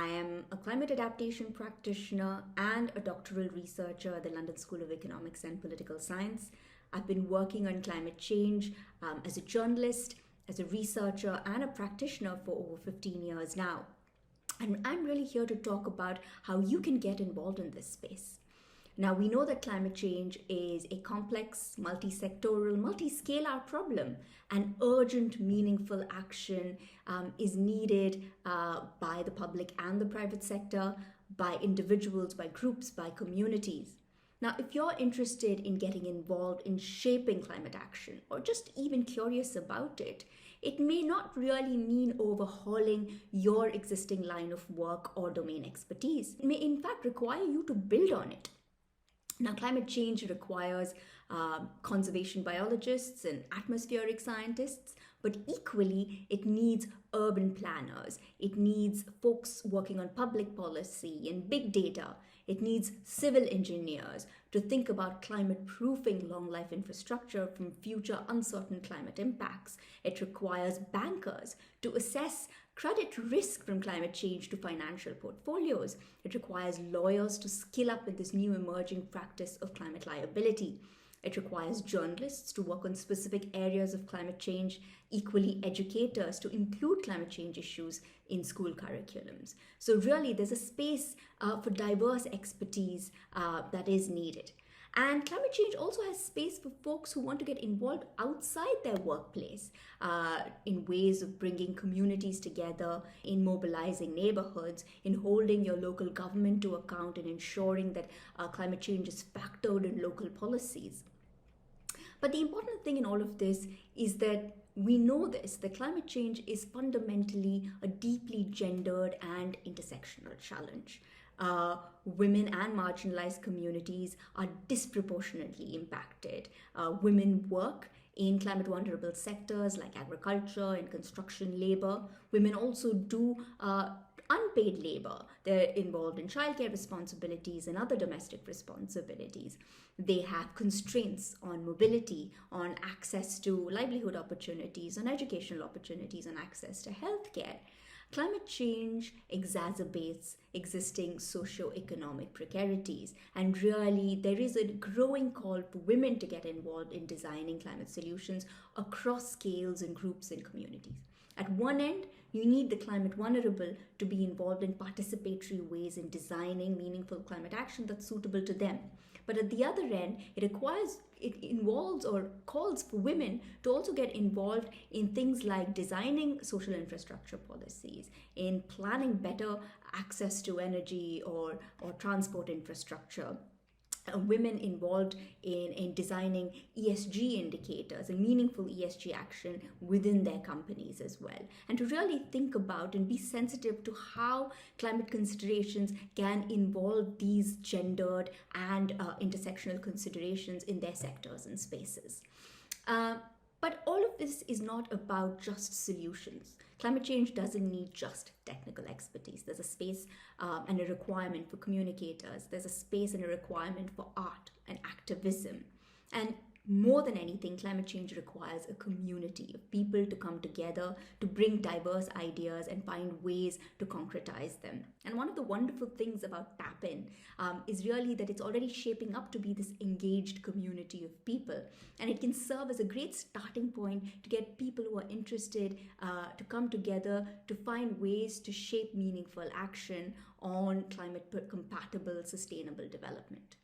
am a climate adaptation practitioner and a doctoral researcher at the London School of Economics and Political Science. I've been working on climate change as a journalist, as a researcher, and a practitioner for over 15 years now. And I'm really here to talk about how you can get involved in this space. Now, we know that climate change is a complex, multi-sectoral, multi-scale-out problem, and urgent, meaningful action is needed by the public and the private sector, by individuals, by groups, by communities. Now, if you're interested in getting involved in shaping climate action, or just even curious about it, it may not really mean overhauling your existing line of work or domain expertise. It may in fact require you to build on it. Now, climate change requires conservation biologists and atmospheric scientists, but equally it needs urban planners. It needs folks working on public policy and big data. It needs civil engineers to think about climate proofing long life infrastructure from future uncertain climate impacts. It requires bankers to assess credit risk from climate change to financial portfolios. It requires lawyers to skill up in this new emerging practice of climate liability. It requires journalists to work on specific areas of climate change, equally educators to include climate change issues in school curriculums. So really, there's a space for diverse expertise that is needed. And climate change also has space for folks who want to get involved outside their workplace in ways of bringing communities together, in mobilizing neighborhoods, in holding your local government to account, and ensuring that climate change is factored in local policies. But the important thing in all of this is that we know that climate change is fundamentally a deeply gendered and intersectional challenge. Women and marginalized communities are disproportionately impacted. Women work in climate vulnerable sectors like agriculture and construction labor. Women also do unpaid labor. They're involved in childcare responsibilities and other domestic responsibilities. They have constraints on mobility, on access to livelihood opportunities, on educational opportunities, and access to healthcare. Climate change exacerbates existing socio-economic precarities, and really there is a growing call for women to get involved in designing climate solutions across scales and groups and communities. At one end, you need the climate vulnerable to be involved in participatory ways in designing meaningful climate action that's suitable to them. But at the other end, it involves or calls for women to also get involved in things like designing social infrastructure policies, in planning better access to energy or transport infrastructure. Women involved in designing ESG indicators and meaningful ESG action within their companies as well. And to really think about and be sensitive to how climate considerations can involve these gendered and intersectional considerations in their sectors and spaces. But all of this is not about just solutions. Climate change doesn't need just technical expertise. There's a space and a requirement for communicators. There's a space and a requirement for art and activism. And more than anything, climate change requires a community of people to come together to bring diverse ideas and find ways to concretize them. And one of the wonderful things about TAP-IN is really that it's already shaping up to be this engaged community of people. And it can serve as a great starting point to get people who are interested to come together to find ways to shape meaningful action on climate-compatible, sustainable development.